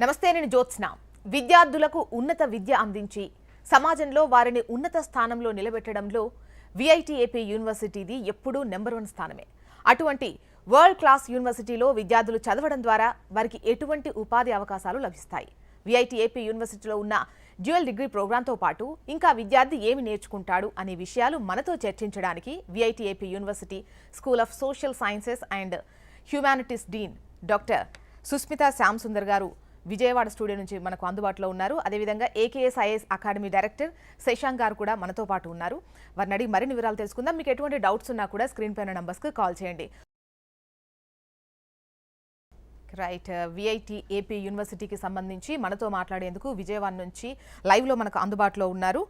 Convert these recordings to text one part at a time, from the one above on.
నమస్తే, నేను జ్యోత్స్న. విద్యార్థులకు ఉన్నత విద్య అందించి సమాజంలో వారిని ఉన్నత స్థానంలో నిలబెట్టడంలో విఐటిఏపీ యూనివర్సిటీది ఎప్పుడూ నెంబర్ 1 స్థానమే. అటువంటి వరల్డ్ క్లాస్ యూనివర్సిటీలో విద్యార్థులు చదవడం ద్వారా వారికి ఎటువంటి ఉపాధి అవకాశాలు లభిస్తాయి? విఐటిఏపీ యూనివర్సిటీలో ఉన్న డ్యూయల్ డిగ్రీ ప్రోగ్రాంతో పాటు ఇంకా విద్యార్థి ఏమి నేర్చుకుంటాడు అనే విషయాలు మనతో చర్చించడానికి VITAP university school of social sciences and humanities dean doctor Susmitha Shyamasundar garu Vijayawada studio నుంచి మనకు అందుబాటులో ఉన్నారు. అదేవిధంగా AKS IAS academy director Shashank garu కూడా మనతో పాటు ఉన్నారు. వారిని అడిగి మరిన్ని వివరాలు తెలుసుకుందాం. మీకు ఎటువంటి డౌట్స్ ఉన్నా కూడా స్క్రీన్ పైన నంబర్స్కి కాల్ చేయండి. రైట్, విఐటిఏపీ యూనివర్సిటీకి సంబంధించి మనతో మాట్లాడేందుకు విజయవాడ నుంచి లైవ్లో మనకు అందుబాటులో ఉన్నారు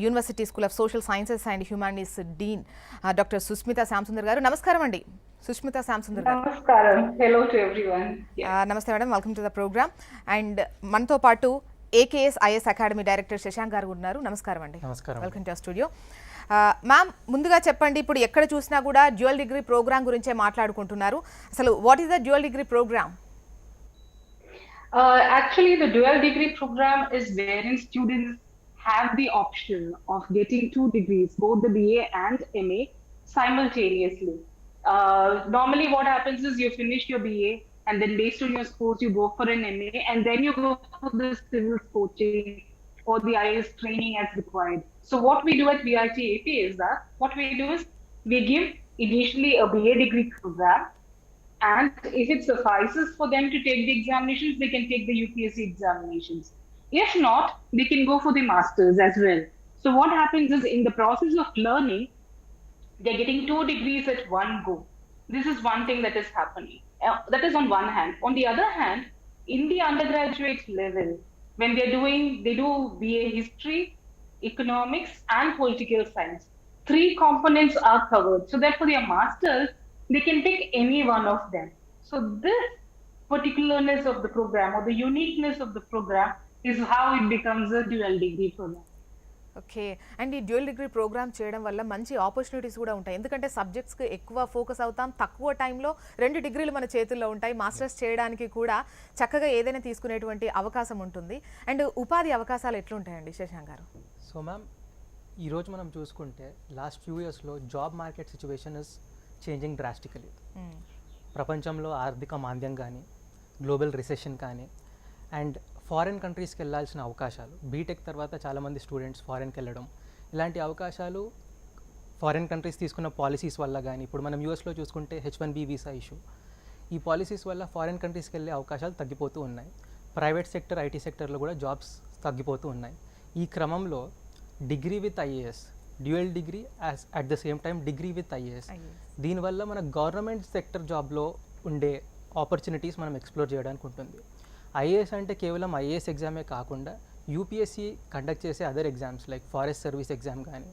university school of social sciences and humanities dean doctor Susmitha Shyamasundar garu. నమస్కారం అండి. సుస్మితా శ్యామసుందర్ గారు. నమస్కారం. Hello to everyone. నమస్తే madam, welcome to the programme. And మనతో పాటు AKS IAS academy director Shashank garu ఉన్నారు. నమస్కారం అండి. Welcome to studio. మ్యామ్, ముందుగా చెప్పండి, ఇప్పుడు ఎక్కడ చూసినా కూడా డ్యూయల్ డిగ్రీ ప్రోగ్రామ్ గురించే మాట్లాడుకుంటున్నారు. అసలు what is the dual degree programme? Actually, the dual degree program is wherein students have the option of getting 2 degrees, both the BA and MA, simultaneously. Normally, what happens is you finish your BA, and then based on your scores, you go for an MA, and then you go for the civil coaching or the IAS training as required. So what we do at VITAP is that what we do is we give initially a BA degree program, and if it suffices for them to take the examinations, they can take the UPSC examinations. If not, they can go for the masters as well. So what happens is in the process of learning, they're getting 2 degrees at one go. This is one thing that is happening. That is on one hand. On the other hand, in the undergraduate level, when they do BA history, economics, and political science. 3 components are covered. So that for their masters, they can pick any one of them. So this particularness of the program or the uniqueness of the program is how it becomes a dual degree program. Okay. And ఈ dual degree programme చేయడం వల్ల మంచి opportunities కూడా ఉంటాయి. ఎందుకంటే సబ్జెక్ట్స్కి ఎక్కువ focus అవుతాం, తక్కువ టైంలో 2 డిగ్రీలు మన చేతుల్లో ఉంటాయి. మాస్టర్స్ చేయడానికి కూడా చక్కగా ఏదైనా తీసుకునేటువంటి అవకాశం ఉంటుంది. అండ్ ఉపాధి అవకాశాలు ఎట్లుంటాయండి శశాంక్ గారు? సో మ్యామ్, ఈరోజు మనం చూసుకుంటే లాస్ట్ ఫ్యూ ఇయర్స్లో job market situation is changing drastically. ప్రపంచంలో ఆర్థిక మాంద్యం కానీ, గ్లోబల్ రిసెషన్ కానీ, అండ్ ఫారిన్ కంట్రీస్కి వెళ్ళాల్సిన అవకాశాలు, బీటెక్ తర్వాత చాలామంది స్టూడెంట్స్ ఫారిన్కి వెళ్ళడం, ఇలాంటి అవకాశాలు ఫారిన్ కంట్రీస్ తీసుకున్న పాలసీస్ వల్ల కానీ, ఇప్పుడు మనం యూఎస్లో చూసుకుంటే H1B వీసా ఇష్యూ, ఈ పాలసీస్ వల్ల ఫారిన్ కంట్రీస్కి వెళ్ళే అవకాశాలు తగ్గిపోతూ ఉన్నాయి. ప్రైవేట్ సెక్టర్, ఐటీ సెక్టర్లో కూడా జాబ్స్ తగ్గిపోతూ ఉన్నాయి. ఈ క్రమంలో degree with IAS, dual degree at the same time degree with IAS, దీనివల్ల మన గవర్నమెంట్ సెక్టర్ జాబ్లో ఉండే ఆపర్చునిటీస్ మనం ఎక్స్ప్లోర్ చేయడానికి ఉంటుంది. ఐఏఎస్ అంటే కేవలం ఐఏఎస్ ఎగ్జామే కాకుండా యూపీఎస్సీ కండక్ట్ చేసే other exams like forest service exam కానీ,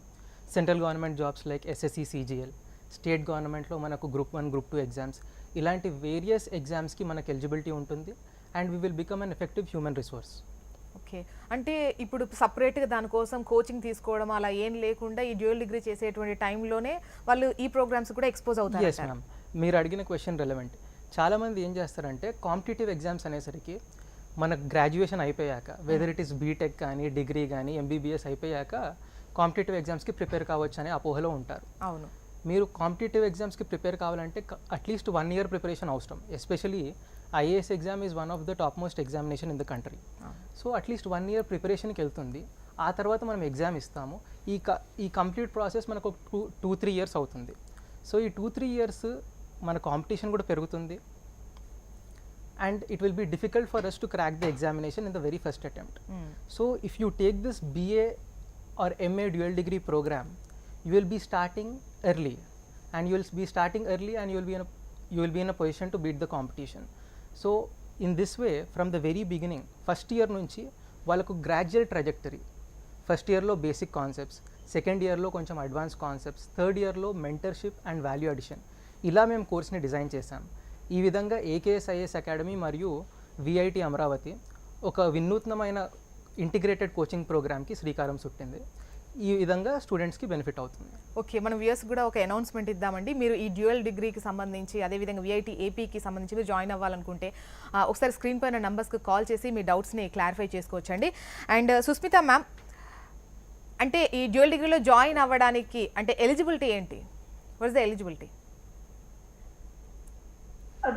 central government jobs like SSC CGL, state గవర్నమెంట్లో మనకు గ్రూప్ 1 గ్రూప్ 2 ఎగ్జామ్స్, ఇలాంటి వేరియస్ ఎగ్జామ్స్కి మనకు ఎలిజిబిలిటీ ఉంటుంది. And we will become an effective human resource. Okay. అంటే ఇప్పుడు సపరేట్గా దానికోసం కోచింగ్ తీసుకోవడం అలా ఏం లేకుండా ఈ డ్యూయల్ డిగ్రీ చేసేటువంటి టైంలోనే వాళ్ళు ఈ ప్రోగ్రామ్స్ కూడా ఎక్స్పోజ్ అవుతారు. ఎస్ మ్యామ్, మీరు అడిగిన క్వశ్చన్ రెలవెంట్. చాలామంది ఏం చేస్తారంటే కాంపిటేటివ్ ఎగ్జామ్స్ అనేసరికి మనకు గ్రాడ్యుయేషన్ అయిపోయాక, వెదర్ ఇట్ ఈస్ బీటెక్ కానీ, డిగ్రీ కానీ, MBBS అయిపోయాక కాంపిటేటివ్ ఎగ్జామ్స్కి ప్రిపేర్ కావచ్చు అనే అపోహలో ఉంటారు. అవును. మీరు కాంపిటేటివ్ ఎగ్జామ్స్కి ప్రిపేర్ కావాలంటే అట్లీస్ట్ 1 year ప్రిపరేషన్ అవసరం. Especially IAS exam is one of the top most examination in the country. So at least 1 year ప్రిపరేషన్కి వెళ్తుంది. ఆ తర్వాత మనం ఎగ్జామ్ ఇస్తాము. ఈ కంప్లీట్ ప్రాసెస్ మనకు 2-3 years అవుతుంది. సో ఈ 2-3 years మన కాంపిటీషన్ కూడా పెరుగుతుంది. And it will be difficult for us to crack the examination in the very first attempt. So if you take this BA or MA dual degree program, you will be starting early, and you will be in a position to beat the competition. So in this way, from the very beginning, first year nunchi valaku gradual trajectory, first year lo basic concepts, second year lo koncham advanced concepts, third year lo mentorship and value addition, ఇలా మేము కోర్స్ని design చేశాం. ఈ విధంగా AKS IAS academy మరియు VIT Amaravati ఒక వినూత్నమైన integrated coaching ప్రోగ్రామ్కి శ్రీకారం చుట్టింది. ఈ విధంగా స్టూడెంట్స్కి బెనిఫిట్ అవుతుంది. ఓకే, మనం వ్యూయర్స్ కూడా ఒక అనౌన్స్మెంట్ ఇద్దామండి. మీరు ఈ డ్యూయల్ డిగ్రీకి సంబంధించి అదేవిధంగా విఐటి ఏపీకి సంబంధించి మీరు జాయిన్ అవ్వాలనుకుంటే ఒకసారి స్క్రీన్ పైన నంబర్స్కి కాల్ చేసి మీ డౌట్స్ని క్లారిఫై చేసుకోవచ్చండి. అండ్ సుస్మిత మ్యామ్, అంటే ఈ డ్యూయల్ డిగ్రీలో జాయిన్ అవ్వడానికి అంటే ఎలిజిబిలిటీ ఏంటి? What is the eligibility?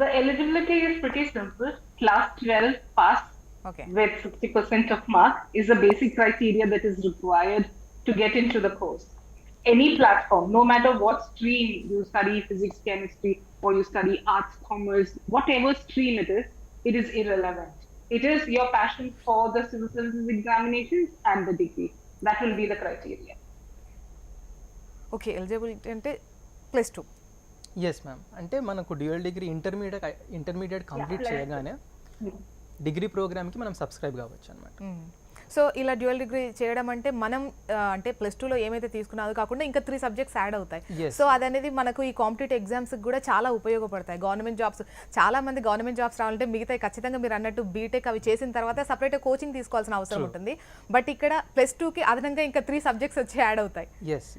The eligibility is pretty simple. Class 12 pass okay, with 60% of mark is the basic criteria that is required to get into the course. Any platform, no matter what stream you study, physics, chemistry, or you study arts, commerce, whatever stream it is irrelevant. It is your passion for the civil services examinations and the degree. That will be the criteria. Okay, eligibility అంటే +2. Yes ma'am, అంటే మనకు dual degree intermediate complete చేయగానే degree ప్రోగ్రామ్కి మనం subscribe కావచ్చు అనమాట. So ఇలా dual degree చేయడం అంటే మనం అంటే +2లో ఏమైతే తీసుకున్నాదో కాకుండా ఇంకా 3 సబ్జెక్ట్స్ యాడ్ అవుతాయి. Yes. సో అదనేది మనకు ఈ కాంపిటేటివ్ ఎగ్జామ్స్కి కూడా చాలా ఉపయోగపడతాయి. గవర్నమెంట్ జాబ్స్, చాలా మంది గవర్నమెంట్ జాబ్స్ రావాలంటే మిగతా ఖచ్చితంగా మీరు అన్నట్టు బీటెక్ అవి చేసిన తర్వాత సపరేట్గా కోచింగ్ తీసుకోవాల్సిన అవసరం ఉంటుంది. బట్ ఇక్కడ +2కి అదనంగా ఇంకా 3 సబ్జెక్ట్స్ వచ్చి యాడ్ అవుతాయి. ఎస్,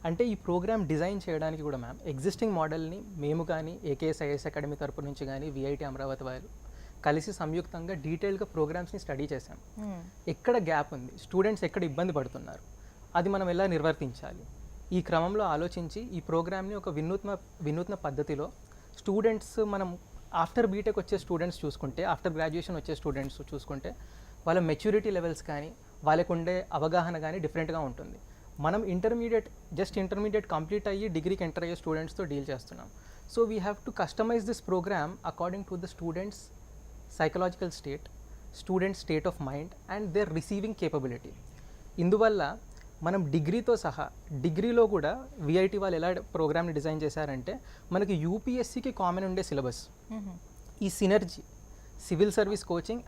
అంటే ఈ ప్రోగ్రామ్ డిజైన్ చేయడానికి కూడా మ్యామ్ ఎగ్జిస్టింగ్ మోడల్ని మేము కానీ ఏకేఎస్ఐఎస్ అకాడమీ తరపు నుంచి కానీ విఐటి అమరావతి వారు కలిసి సంయుక్తంగా డీటెయిల్గా ప్రోగ్రామ్స్ని స్టడీ చేశాం. ఎక్కడ గ్యాప్ ఉంది, స్టూడెంట్స్ ఎక్కడ ఇబ్బంది పడుతున్నారు, అది మనం ఎలా నిర్వర్తించాలి, ఈ క్రమంలో ఆలోచించి ఈ ప్రోగ్రామ్ని ఒక వినూత్న పద్ధతిలో స్టూడెంట్స్ మనం ఆఫ్టర్ బీటెక్ వచ్చే స్టూడెంట్స్ చూసుకుంటే, ఆఫ్టర్ గ్రాడ్యుయేషన్ వచ్చే స్టూడెంట్స్ చూసుకుంటే వాళ్ళ మెచ్యూరిటీ లెవెల్స్ కానీ వాళ్ళకు ఉండే అవగాహన కానీ డిఫరెంట్గా ఉంటుంది. మనం ఇంటర్మీడియట్ కంప్లీట్ అయ్యి డిగ్రీకి ఎంటర్ అయ్యే స్టూడెంట్స్తో డీల్ చేస్తున్నాం. So we have to customise this programme according to the students psychological state of mind and their receiving capability. ఇందువల్ల మనం డిగ్రీతో సహా డిగ్రీలో కూడా విఐటి వాళ్ళు ఎలా ప్రోగ్రామ్ని డిజైన్ చేశారంటే మనకి యూపీఎస్సీకి కామన్ ఉండే సిలబస్, ఈ synergy civil service coaching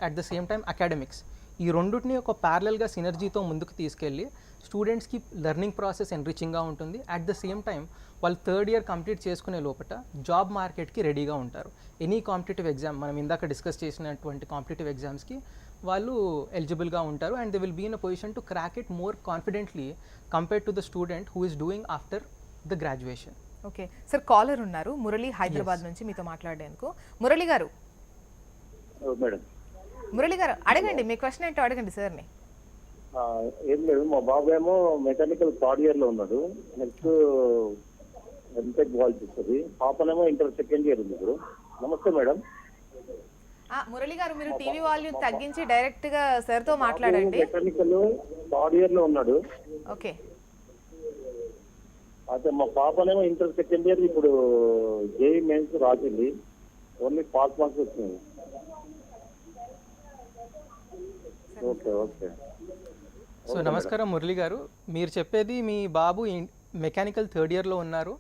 at the same time academics, ఈ రెండుటిని ఒక ప్యారలల్గా సినర్జీతో ముందుకు తీసుకెళ్ళి స్టూడెంట్స్కి లెర్నింగ్ ప్రాసెస్ ఎన్రిచింగ్గా ఉంటుంది. అట్ ద సేమ్ టైం వాళ్ళు 3rd ఇయర్ కంప్లీట్ చేసుకునే లోపల జాబ్ మార్కెట్కి రెడీగా ఉంటారు. ఎనీ కాంపిటేటివ్ ఎగ్జామ్, మనం ఇందాక డిస్కస్ చేసినటువంటి కాంపిటేటివ్ ఎగ్జామ్స్కి వాళ్ళు ఎలిజిబుల్గా ఉంటారు. And they will be in a position to crack it more confidently compare to the student who is doing after the graduation. Okay sir, caller ఉన్నారు మురళి హైదరాబాద్ నుంచి మీతో మాట్లాడేందుకు. మురళి గారు, అడగండి, మీ క్వశ్చన్ ఏంటో అడగండి సార్ని. ఏం లేదు, మా బాబు ఏమో మెకానికల్ 3rd ఇయర్ లో ఉన్నాడు, నెక్స్ట్ ఎంటెక్ కావాల్సి వస్తుంది. పాపనేమో ఇంటర్ 2nd ఇయర్ ఉంది ఇప్పుడు. నమస్తే మేడం. మురళి గారు, మీరు టీవీ వాల్యూమ్ తగ్గించి డైరెక్ట్ గా సార్ తో మాట్లాడండి. మెకానికల్ 3rd ఇయర్ లో ఉన్నాడు. ఓకే, అయితే మా పాపనేమో ఇంటర్ 2nd ఇయర్ ఇప్పుడు జేఈ మెయిన్స్ రాసింది, ఓన్లీ పాస్ మార్క్స్ వచ్చినాయి. Okay okay. సో నమస్కారం మురళి గారు, మీరు చెప్పేది మీ బాబు మెకానికల్ 3rd ఇయర్లో ఉన్నారు,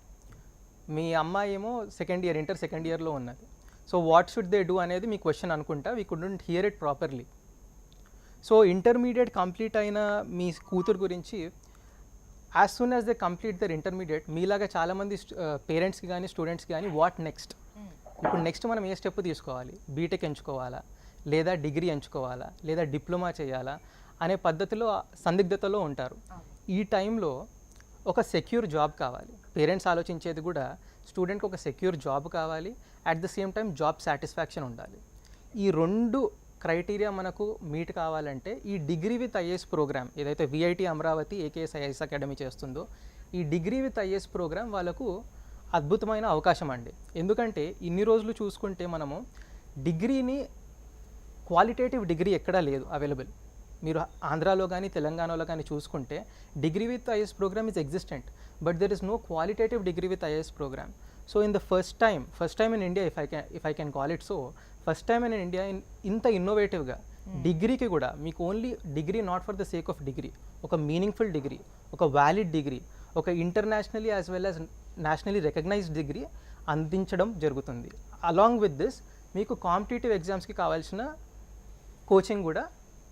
మీ అమ్మాయి ఏమో ఇంటర్ 2nd ఇయర్లో ఉన్నది. So what should they do అనేది మీ క్వశ్చన్ అనుకుంటా. We couldn't here it properly. So intermediate complete అయిన మీ కూతురు గురించి, as soon as they complete there intermediate, మీలాగా చాలామంది పేరెంట్స్కి కానీ స్టూడెంట్స్కి కానీ వాట్ నెక్స్ట్, ఇప్పుడు నెక్స్ట్ మనం ఏ స్టెప్ తీసుకోవాలి, బీటెక్ ఎంచుకోవాలా, లేదా డిగ్రీ ఎంచుకోవాలా, లేదా డిప్లొమా చేయాలా అనే పద్ధతిలో సందిగ్ధతలో ఉంటారు. ఈ టైంలో ఒక సెక్యూర్ జాబ్ కావాలి. పేరెంట్స్ ఆలోచించేది కూడా స్టూడెంట్కి ఒక సెక్యూర్ జాబ్ కావాలి, at the same time job satisfaction ఉండాలి. ఈ 2 క్రైటీరియా మనకు మీట్ కావాలంటే ఈ డిగ్రీ విత్ ఐఏఎస్ ప్రోగ్రామ్ ఏదైతే విఐటి అమరావతి ఏకేఎస్ఐఎస్ అకాడమీ చేస్తుందో, ఈ డిగ్రీ విత్ ఐఏఎస్ ప్రోగ్రామ్ వాళ్ళకు అద్భుతమైన అవకాశం అండి. ఎందుకంటే ఇన్ని రోజులు చూసుకుంటే మనము డిగ్రీని, క్వాలిటేటివ్ డిగ్రీ ఎక్కడా లేదు అవైలబుల్. మీరు ఆంధ్రాలో కానీ తెలంగాణలో కానీ చూసుకుంటే degree with IAS programme is existent, but there is no qualitative degree with IAS programme. So in the first time in India, if I can call it so, first time in India ఇంత ఇన్నోవేటివ్గా డిగ్రీకి కూడా మీకు only degree not for the sake of degree, ఒక meaningful degree, ఒక valid degree, ఒక internationally as well as nationally recognised degree అందించడం జరుగుతుంది. అలాంగ్ విత్ దిస్ మీకు కాంపిటేటివ్ ఎగ్జామ్స్కి కావాల్సిన కోచింగ్ కూడా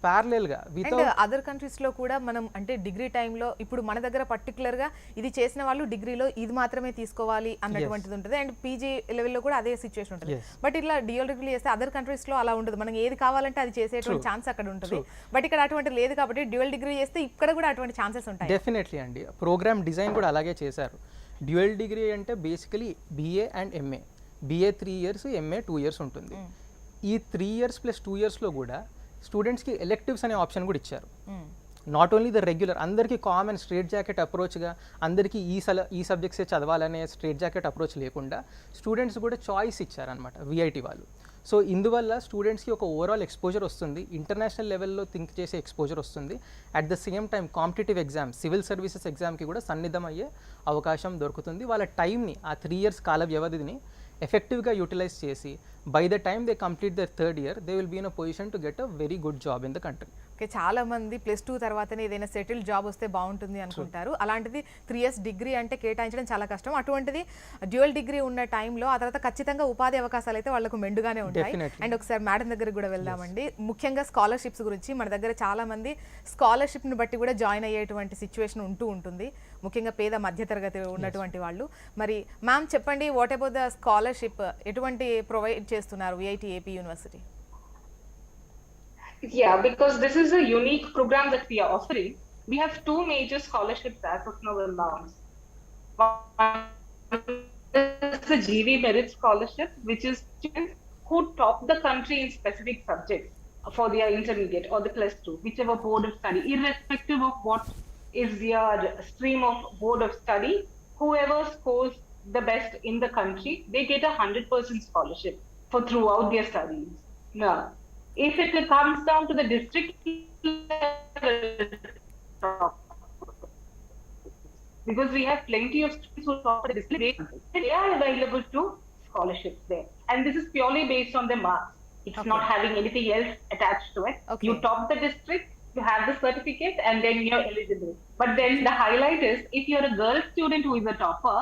ప్యారలెల్గా అండ్ వితౌట్ అదర్ కంట్రీస్ లో కూడా మనం అంటే డిగ్రీ టైంలో ఇప్పుడు మన దగ్గర పర్టికులర్ గా ఇది చేసిన వాళ్ళు డిగ్రీలో ఇది మాత్రమే తీసుకోవాలి అన్నటువంటిది ఉంటుంది అండ్ పీజీ లెవెల్లో కూడా అదే సిచ్యువేషన్ ఉంటుంది Yes. బట్ ఇట్లా డ్యూయల్ డిగ్రీ చేస్తే అదర్ కంట్రీస్ లో అలా ఉండదు మనం ఏది కావాలంటే అది చేసేటువంటి ఛాన్స్ అక్కడ ఉంటుంది బట్ ఇక్కడ అటువంటి లేదు కాబట్టి డ్యూయల్ డిగ్రీ చేస్తే ఇక్కడ కూడా అటువంటి ఛాన్సెస్ ఉంటాయి. డెఫినెట్లీ అండి, ప్రోగ్రామ్ డిజైన్ కూడా అలాగే చేశారు. డ్యూయల్ డిగ్రీ అంటే basically BA and MA, BA 3 years, MA 2 years ఉంటుంది. ఈ 3 years + 2 yearsలో కూడా స్టూడెంట్స్కి ఎలెక్టివ్స్ అనే ఆప్షన్ కూడా ఇచ్చారు. నాట్ ఓన్లీ ద రెగ్యులర్, అందరికీ కామన్ స్ట్రేట్ జాకెట్ అప్రోచ్గా అందరికీ ఈ సబ్జెక్ట్సే చదవాలనే స్ట్రేట్ జాకెట్ అప్రోచ్ లేకుండా స్టూడెంట్స్ కూడా చాయిస్ ఇచ్చారనమాట విఐటి వాళ్ళు. సో ఇందువల్ల స్టూడెంట్స్కి ఒక ఓవరాల్ ఎక్స్పోజర్ వస్తుంది, ఇంటర్నేషనల్ లెవెల్లో థింక్ చేసే ఎక్స్పోజర్ వస్తుంది. At the same time competitive exam, civil services ఎగ్జామ్కి కూడా సన్నిధం అయ్యే అవకాశం దొరుకుతుంది. వాళ్ళ టైంని, ఆ 3 years కాల వ్యవధిని ఎఫెక్టివ్గా యూటిలైజ్ చేసి by the time they complete their 3rd year they will be in a position to get a very good job in the country. Okay, చాలా మంది +2 తర్వాతనే ఏదైనా సెటిల్ జాబ్ వస్తే బాగుంటుంది అనుకుంటారు. అలాంటిది 3 years డిగ్రీ అంటే కేటాయించడం చాలా కష్టం. అటువంటిది డ్యూయల్ డిగ్రీ ఉన్న టైంలో ఆ తర్వాత ఖచ్చితంగా ఉపాధి అవకాశాలు అయితే వాళ్ళకు మెండుగానే ఉంటాయి. Definitely. అండ్ ఒకసారి మేడం దగ్గరికి కూడా వెళ్దామండి. ముఖ్యంగా స్కాలర్షిప్స్ గురించి మన దగ్గర చాలా మంది స్కాలర్షిప్ని బట్టి కూడా జాయిన్ అయ్యేటువంటి సిచ్యువేషన్ ఉంటుంది, ముఖ్యంగా పేద మధ్యతరగతి ఉన్నటువంటి వాళ్ళు. మరి మ్యామ్ చెప్పండి, వాట్ అబౌట్ ద స్కాలర్షిప్, ఎటువంటి ప్రొవైడ్ చేస్తున్నారు VIT AP university? Yeah, because this is a unique program that we are offering. We have 2 major scholarships as of now announced. One is the GV Merit Scholarship, which is students who top the country in specific subjects for their intermediate or the +2, whichever board of study, irrespective of what is your stream of board of study, whoever scores the best in the country, they get a 100% scholarship for throughout their studies. Now, if it comes down to the district level, because we have plenty of students who top the district, they are available to scholarships there, and this is purely based on the marks. It's Okay. not having anything else attached to it. Okay. You top the district, you have the certificate, and then you're eligible. But then the highlight is, if you're a girl student who is a topper,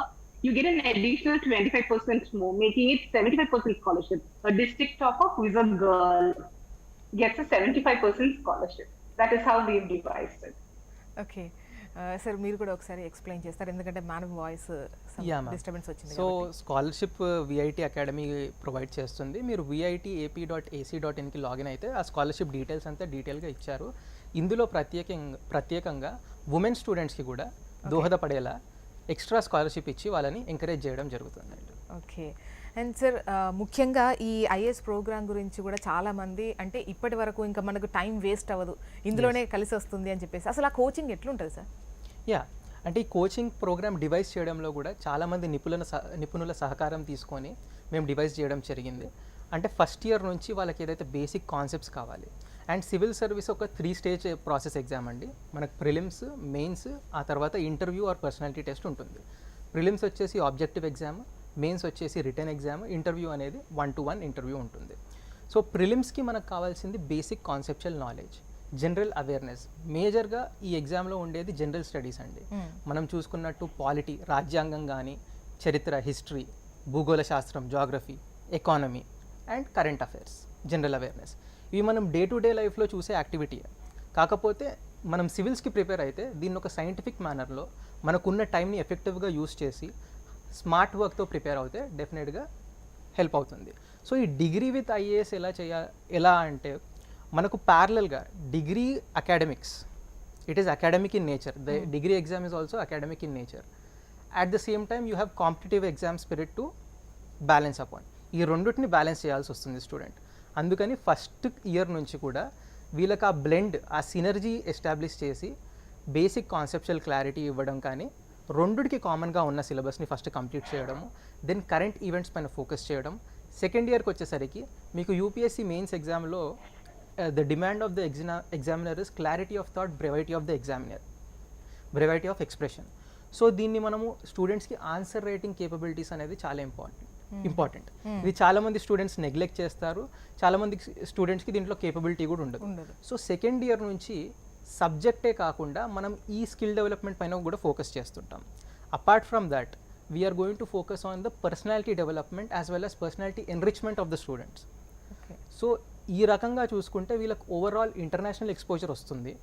you get an additional 25% more, making it 75% scholarship. A district topper who is a girl gets a 75% scholarship. That is how we've devised it. Okay sir, మీరు కూడా ఒకసారి explain చేస్తారు, ఎందుకంటే madam voice disturbance వచ్చింది. So scholarship VIT academy provide చేస్తుంది. మీరు viitap.ac.inకి login అయితే ఆ స్కాలర్షిప్ డీటెయిల్స్ అంతా డీటెయిల్గా ఇచ్చారు. ఇందులో ప్రత్యేకంగా ఉమెన్ స్టూడెంట్స్కి కూడా దోహదపడేలా ఎక్స్ట్రా స్కాలర్షిప్ ఇచ్చి వాళ్ళని ఎంకరేజ్ చేయడం జరుగుతుంది. ఓకే, అండ్ సార్ ముఖ్యంగా ఈ ఐఏఎస్ ప్రోగ్రామ్ గురించి కూడా చాలా మంది అంటే ఇప్పటి వరకు ఇంకా మనకు టైం వేస్ట్ అవ్వదు, ఇందులోనే కలిసి వస్తుంది అని చెప్పేసి, అసలు ఆ కోచింగ్ ఎట్లుంటుంది సార్? యా, అంటే ఈ కోచింగ్ ప్రోగ్రామ్ డివైస్ చేయడంలో కూడా చాలామంది నిపుణుల సహకారం తీసుకొని మేము డివైస్ చేయడం జరిగింది. అంటే ఫస్ట్ ఇయర్ నుంచి వాళ్ళకి ఏదైతే బేసిక్ కాన్సెప్ట్స్ కావాలి. అండ్ సివిల్ సర్వీస్ ఒక 3 stage ప్రాసెస్ ఎగ్జామ్ అండి. మనకు ప్రిలిమ్స్, మెయిన్స్, ఆ తర్వాత ఇంటర్వ్యూ ఆర్ పర్సనాలిటీ టెస్ట్ ఉంటుంది. ప్రిలిమ్స్ వచ్చేసి ఆబ్జెక్టివ్ ఎగ్జామ్, మెయిన్స్ వచ్చేసి రిటర్న్ ఎగ్జామ్, ఇంటర్వ్యూ అనేది 1-to-1 ఇంటర్వ్యూ ఉంటుంది. సో ప్రిలిమ్స్కి మనకు కావాల్సింది basic conceptual knowledge, general awareness. మేజర్గా ఈ ఎగ్జామ్లో ఉండేది జనరల్ స్టడీస్ అండి. మనం చూసుకున్నట్టు పాలిటీ, రాజ్యాంగం కానీ, చరిత్ర, హిస్టరీ, భూగోళ శాస్త్రం, geography, economy and current affairs, general awareness. ఇవి మనం డే టు డే లైఫ్లో చూసే యాక్టివిటీ. కాకపోతే మనం సివిల్స్కి ప్రిపేర్ అయితే దీన్ని ఒక సైంటిఫిక్ మేనర్లో మనకున్న టైంని ఎఫెక్టివ్గా యూస్ చేసి స్మార్ట్ వర్క్తో ప్రిపేర్ అవుతే డెఫినెట్గా హెల్ప్ అవుతుంది. సో ఈ డిగ్రీ విత్ ఐఏఎస్ ఎలా అంటే మనకు ప్యారలల్గా degree academics, it is academic in nature, the degree exam is also academic in nature. At the same time you have competitive exam spirit to balance upon. ఈ రెండింటిని balance చేయాల్సి వస్తుంది student. అందుకని first year నుంచి కూడా వీళ్ళకి ఆ blend, ఆ సినర్జీ ఎస్టాబ్లిష్ చేసి బేసిక్ కాన్సెప్చువల్ క్లారిటీ ఇవ్వడం, కానీ రెండుకి కామన్గా ఉన్న సిలబస్ని ఫస్ట్ కంప్లీట్ చేయడము, దెన్ కరెంట్ ఈవెంట్స్ పైన ఫోకస్ చేయడం. సెకండ్ ఇయర్కి వచ్చేసరికి మీకు యూపీఎస్సీ మెయిన్స్ ఎగ్జామ్లో the demand of the examiner is clarity of thought, brevity of the examiner, brevity of expression. So దీన్ని మనము స్టూడెంట్స్కి ఆన్సర్ రైటింగ్ కేపబిలిటీస్ అనేది చాలా ఇంపార్టెంట్. ఇది చాలామంది స్టూడెంట్స్ నెగ్లెక్ట్ చేస్తారు, చాలామంది స్టూడెంట్స్కి దీంట్లో కేపబిలిటీ కూడా ఉండదు. సో సెకండ్ ఇయర్ నుంచి సబ్జెక్టే కాకుండా మనం ఈ స్కిల్ డెవలప్మెంట్ పైన కూడా ఫోకస్ చేస్తుంటాం. Apart from that we are going to focus on the personality development as well as personality enrichment of the students. సో ఈ రకంగా చూసుకుంటే వీళ్ళకి ఓవరాల్ ఇంటర్నేషనల్ ఎక్స్పోజర్ వస్తుంది.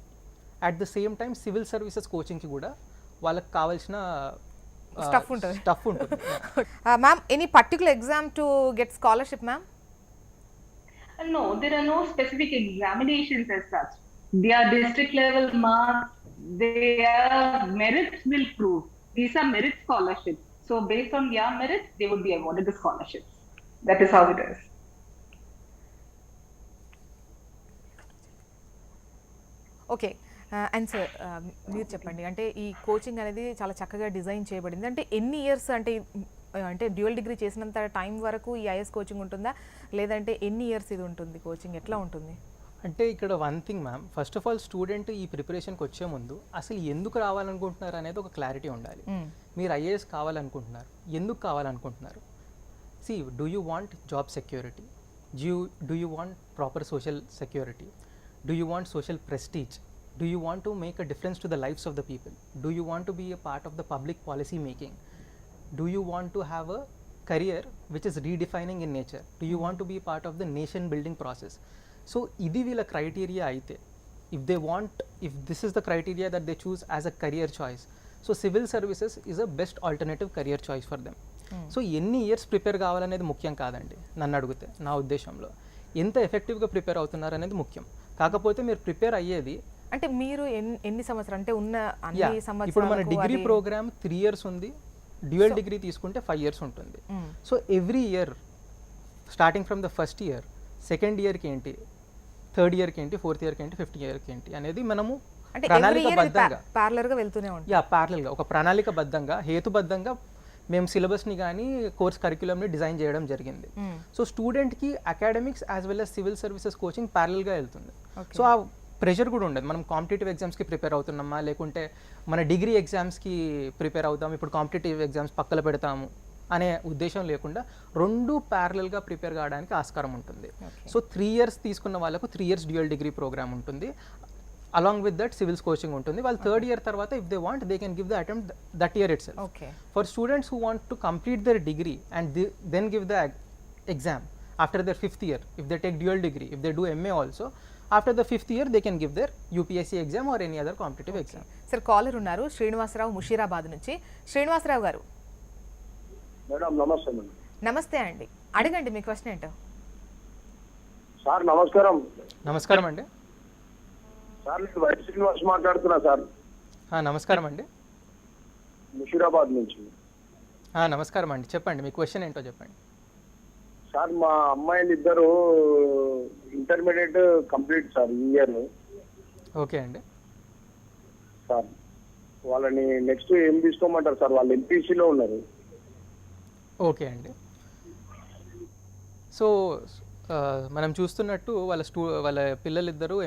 At the same time civil services కోచింగ్కి కూడా వాళ్ళకి కావాల్సిన స్టఫ్ ఉంటుంది. స్టఫ్ ఉంటుంది. Ma'am any particular exam to get scholarship ma'am? No, there are no specific examinations as such. They are district level marks. Their merits will prove. These are merit scholarships. So based on their merits, they would be awarded the scholarships. That is how it is. Okay and sir మీరు చెప్పండి, అంటే ఈ coaching అనేది చాలా చక్కగా design చేయబడింది. అంటే ఎన్ని ఇయర్స్, అంటే డ్యూయల్ డిగ్రీ చేసినంత టైం వరకు ఈ ఐఎస్ కోచింగ్ ఉంటుందా, లేదంటే ఎన్ని ఇయర్స్ ఇది ఉంటుంది కోచింగ్, ఎట్లా ఉంటుంది? అంటే ఇక్కడ one thing ma'am, first of all student ఈ ప్రిపరేషన్కి వచ్చే ముందు అసలు ఎందుకు రావాలనుకుంటున్నారు అనేది ఒక క్లారిటీ ఉండాలి. మీరు ఐఏఎస్ కావాలనుకుంటున్నారు, ఎందుకు కావాలనుకుంటున్నారు? See, do you want job security? Do you want proper social security? Do you want social prestige? Do you want to make a difference to the lives of the people? Do you want to be a part of the public policy making? Do you want to have a career which is redefining in nature? Do you want to be a part of the nation building process? So idi veela criteria aithe, if this is the criteria that they choose as a career choice, so civil services is a best alternative career choice for them. So ఎన్ని years prepare కావాలనేది ముఖ్యం కాదండి నన్ను అడిగితే. నా ఉద్దేశంలో ఎంత ఎఫెక్టివ్గా ప్రిపేర్ అవుతున్నారు అనేది ముఖ్యం. కాకపోతే మీరు ప్రిపేర్ అయ్యేది, అంటే మీరు ఎన్ని సంవత్సరాలు, అంటే ఉన్న అన్ని సంవత్సరాలు, ఇప్పుడు మన డిగ్రీ ప్రోగ్రామ్ 3 years ఉంది, డ్యూయల్ డిగ్రీ తీసుకుంటే 5 years ఉంటుంది. So every year starting from the first year, second ఇయర్కి ఏంటి, థర్డ్ ఇయర్కి ఏంటి, ఫోర్త్ ఇయర్కి ఏంటి, ఫిఫ్త్ ఇయర్కి ఏంటి అనేది మనము ప్రణాళికబద్ధంగా ప్యారలల్గా వెళ్తూనే ఉంటాం. ప్యారలల్గా ఒక ప్రణాళికబద్ధంగా హేతుబద్ధంగా మేము సిలబస్ని కానీ కోర్స్ కరిక్యులంని డిజైన్ చేయడం జరిగింది. సో స్టూడెంట్కి academics as well as civil services coaching ప్యారలల్గా వెళ్తుంది. సో ఆ ప్రెషర్ కూడా ఉండదు. మనం కాంపిటేటివ్ ఎగ్జామ్స్కి ప్రిపేర్ అవుతున్నామా, లేకుంటే మన డిగ్రీ ఎగ్జామ్స్కి ప్రిపేర్ అవుతాం, ఇప్పుడు కాంపిటేటివ్ ఎగ్జామ్స్ పక్కన పెడతాము అనే ఉద్దేశం లేకుండా రెండు ప్యారలల్గా ప్రిపేర్ కావడానికి ఆస్కారం ఉంటుంది. సో 3 years తీసుకున్న వాళ్ళకు 3 years డ్యూయల్ డిగ్రీ ప్రోగ్రామ్ ఉంటుంది. Along with that civils coaching ఉంటుంది. వాళ్ళు 3rd year తర్వాత if they want they can give the attempt that year itself. For students who want to complete their degree and then give the exam after their 5th year, if they take dual degree, if they do MA also, after the 5th year they can give their UPSC exam or any other competitive exam. Sir caller ఉన్నారు, శ్రీనివాసరావు ముషీరాబాద్ నుంచి. శ్రీనివాసరావు గారు. Madam నమస్తే. Madam నమస్తే అండి, అడగండి మీ question ఏంటో. Sir నమస్కారం. నమస్కారం అండి. సార్ నేను వైట్ శ్రీనివాస్ మాట్లాడుతున్నా సార్. నమస్కారం అండి, ముషీరాబాద్ నుంచి. నమస్కారం అండి, చెప్పండి మీ క్వశ్చన్ ఏంటో చెప్పండి. సార్ మా అమ్మాయిలు ఇద్దరు ఇంటర్మీడియట్ కంప్లీట్ సార్ ఈ ఇయర్. ఓకే అండి. సార్ వాళ్ళని నెక్స్ట్ ఏం తీసుకోమంటారు సార్? వాళ్ళు ఎంపీసీలో ఉన్నారు. ఓకే అండి. సో మనం చూస్తున్నట్టు వాళ్ళ పిల్లలిద్దరూ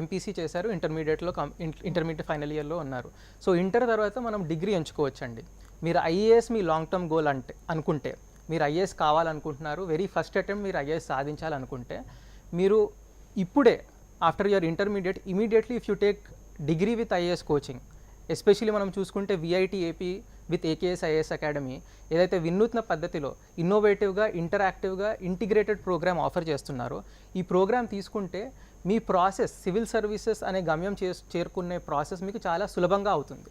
ఎంపీసీ చేశారు, ఇంటర్మీడియట్ ఫైనల్ ఇయర్లో ఉన్నారు. సో ఇంటర్ తర్వాత మనం డిగ్రీ ఎంచుకోవచ్చండి. మీరు ఐఏఎస్ మీ లాంగ్ టర్మ్ గోల్ అనుకుంటే, మీరు ఐఏఎస్ కావాలనుకుంటున్నారు, వెరీ ఫస్ట్ అటెంప్ట్ మీరు ఐఏఎస్ సాధించాలనుకుంటే, మీరు ఇప్పుడే after your intermediate immediately if you take degree with IAS coaching, especially మనం చూసుకుంటే VIT AP with AKS IAS academy ఏదైతే వినూత్న పద్ధతిలో ఇన్నోవేటివ్గా ఇంటరాక్టివ్గా ఇంటిగ్రేటెడ్ ప్రోగ్రామ్ ఆఫర్ చేస్తున్నారో, ఈ ప్రోగ్రామ్ తీసుకుంటే మీ ప్రాసెస్ సివిల్ సర్వీసెస్ అనే గమ్యం చేరుకునే ప్రాసెస్ మీకు చాలా సులభంగా అవుతుంది.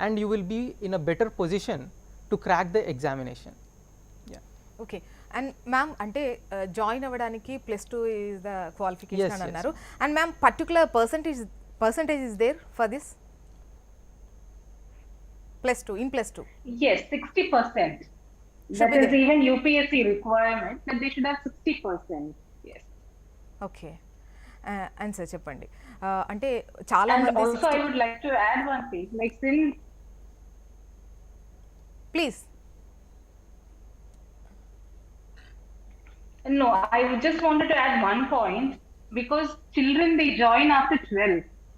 And you will be in a better position to crack the examination. Okay. And ma'am, అంటే జాయిన్ అవ్వడానికి +2 ఈజ్ ద క్వాలిఫికేషన్ అని అన్నారు. And ma'am particular percentage is there for this +2 in +2? Yes, 60%. That is even UPSC requirement that they should have 60%. Yes. Okay. And sir చెప్పండి, అంటే చాలా And మంది also I would like to add one thing, like since please. No, I just wanted to add one point, because children, they join after 12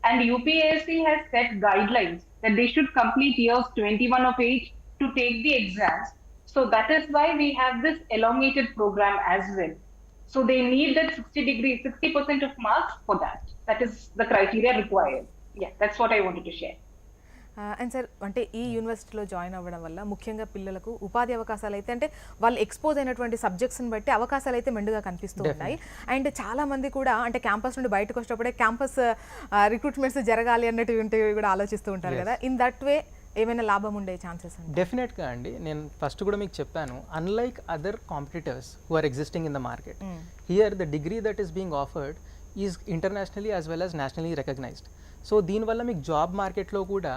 and UPSC has set guidelines that they should complete years 21 of age to take the exams. So that is why we have this elongated program as well. So they need that 60% of marks for that. That is the criteria required. Yeah, that's what I wanted to share. And sir అంటే ఈ యూనివర్సిటీలో join అవ్వడం వల్ల ముఖ్యంగా పిల్లలకు ఉపాధి అవకాశాలు అయితే అంటే వాళ్ళు ఎక్స్పోజ్ అయినటువంటి సబ్జెక్ట్స్ని బట్టి అవకాశాలు అయితే మెండుగా కనిపిస్తూ ఉన్నాయి. అండ్ చాలా మంది కూడా అంటే క్యాంపస్ నుండి బయటకు వచ్చేటప్పుడే క్యాంపస్ రిక్రూట్మెంట్స్ జరగాలి అన్నటువంటి కూడా ఆలోచిస్తూ ఉంటారు కదా. ఇన్ దట్ వే ఏమైనా లాభం ఉండే ఛాన్సెస్? డెఫినెట్గా అండి. నేను ఫస్ట్ కూడా మీకు చెప్పాను, unlike other competitors who are existing in the market, here the degree that is being offered is internationally as well as nationally recognised. సో దీనివల్ల మీకు జాబ్ మార్కెట్లో కూడా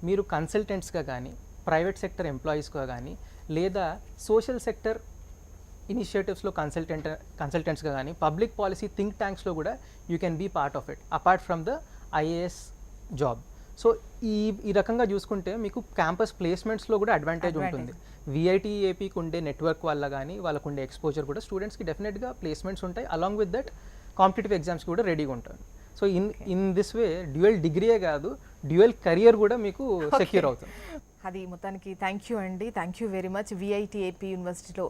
మీరు కన్సల్టెంట్స్గా కానీ, ప్రైవేట్ సెక్టర్ ఎంప్లాయీస్గా కానీ, లేదా సోషల్ సెక్టర్ ఇనిషియేటివ్స్లో కన్సల్టెంట్స్గా కానీ, పబ్లిక్ పాలసీ థింక్ ట్యాంక్స్లో కూడా you can be part of it apart from the IAS job. So ఈ రకంగా చూసుకుంటే మీకు క్యాంపస్ ప్లేస్మెంట్స్లో కూడా అడ్వాంటేజ్ ఉంటుంది. విఐటిఏపీకి ఉండే నెట్వర్క్ వల్ల కానీ వాళ్ళకు ఉండే ఎక్స్పోజర్ కూడా స్టూడెంట్స్కి డెఫినెట్గా ప్లేస్మెంట్స్ ఉంటాయి. అలాంగ్ విత్ దట్ కాంపిటేటివ్ ఎగ్జామ్స్కి కూడా రెడీగా ఉంటారు. So in this way dual డిగ్రీయే కాదు, డ్యూయల్ కెరియర్ కూడా మీకు సెక్యూర్ అవుతుంది. అది మొత్తానికి థ్యాంక్ యూ అండి, thank you very much. VIT AP యూనివర్సిటీలో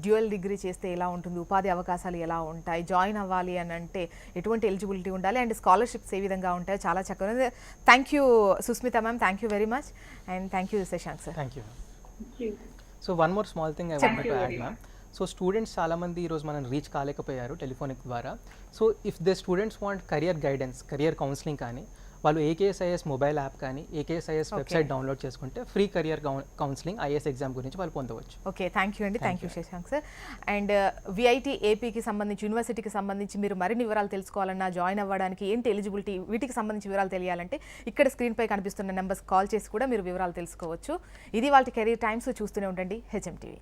డ్యూయల్ డిగ్రీ చేస్తే ఎలా ఉంటుంది, ఉపాధి అవకాశాలు ఎలా ఉంటాయి, జాయిన్ అవ్వాలి అని అంటే ఎటువంటి ఎలిజిబిలిటీ ఉండాలి, అండ్ స్కాలర్షిప్స్ ఏ విధంగా ఉంటాయో చాలా చక్కగా. Thank you Susmita ma'am, thank you very much, and thank you Shashank sir. Thank you. So one more small thing I want to add ma'am. So students చాలామంది ఈరోజు మనం రీచ్ కాలేకపోయారు టెలిఫోనిక్ ద్వారా. So if the students want career guidance, career counselling కానీ, వాళ్ళు AKSIS mobile app కానీ, AKSIS website download చేసుకుంటే free career counselling IAS exam గురించి వాళ్ళు పొందవచ్చు. ఓకే, థ్యాంక్ యూ అండి, thank you Shashank sir. And విఐటిఏపీకి సంబంధించి, యూనివర్సిటీకి సంబంధించి మీరు మరిన్ని వివరాలు తెలుసుకోవాలన్నా, జాయిన్ అవ్వడానికి ఏంటి ఎలిజిబిలిటీ, వీటికి సంబంధించి వివరాలు తెలియాలంటే ఇక్కడ స్క్రీన్పై కనిపిస్తున్న నెంబర్స్ కాల్ చేసి కూడా మీరు వివరాలు తెలుసుకోవచ్చు. ఇది వాళ్ళ కెరీర్ టైమ్స్. చూస్తూనే ఉండండి హెచ్ఎం టీవీ.